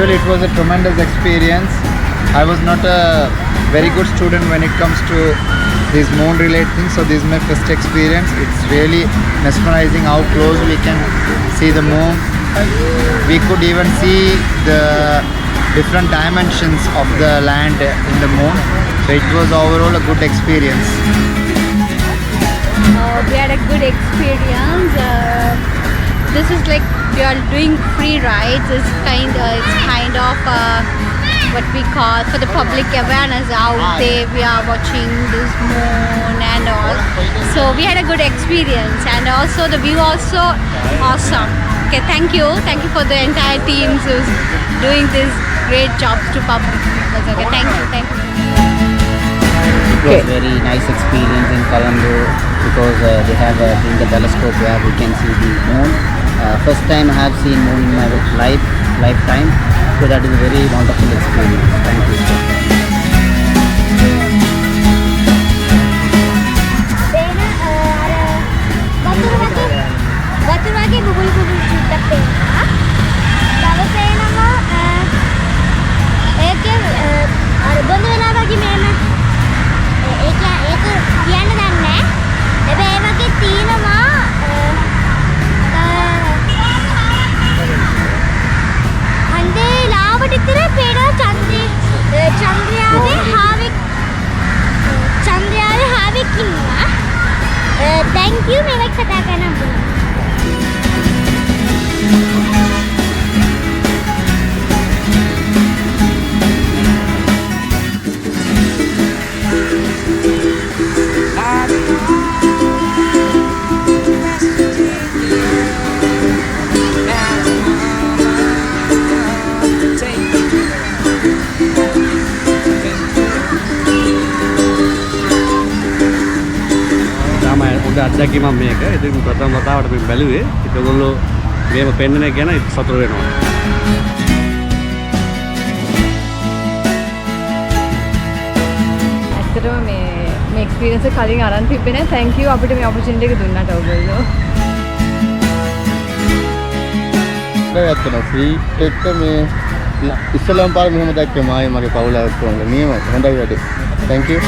Actually, it was a tremendous experience. I was not a very good student when it comes to these moon related things, so this is my first experience. It's really mesmerizing how close we can see the moon. We could even see the different dimensions of the land in the moon. So it was overall a good experience. We had a good experience. This is like we are doing free rides. It's kind of what we call for the public awareness out there. We are watching this moon and all. So we had a good experience, and also the view also awesome. Okay, thank you for the entire team who's doing this great jobs to public. Okay, thank you. It was very nice experience in Colombo because they have bring the telescope where we can see the moon. First time I have seen moon in my lifetime, so that is a very wonderful experience. Thank you. වතුර වගේ බුබුලු චුට්ටක් පේනවා. තව පේනවා ඒකේ අර බොඳ වෙලා වගේ මේම ඒක කියන්න දන්නේ නැහැ. හැබැයි ඒ වගේ තියෙනවා අන්දේ ලාවට විතර පේනවා චන්ද්‍රයාවේ හාවෙක් ඉන්නවා. thank you මේක කතා කරන්න පුළුවන්. අත්දැකීමක් මේක. ඉතින් ප්‍රථම වතාවට මම බැලුවේ. ඒක ඔයගොල්ලෝ මේව පෙන්වන එක ගැන සතුටු වෙනවා. ඇත්තටම මේ එක්ස්පීරියන්ස් එක කලින් අරන් තිබ්බේ නැහැ. thank you අපිට මේ opportunity එක දුන්නාට ඔයගොල්ලෝ. ඇත්තටම ෆ්‍රී එක මේ ඉස්සලම් පාර මෙහෙම දැක්කේ මායි මගේ පවුල ඔක්කොම නියම හොඳයි වැඩේ. thank you.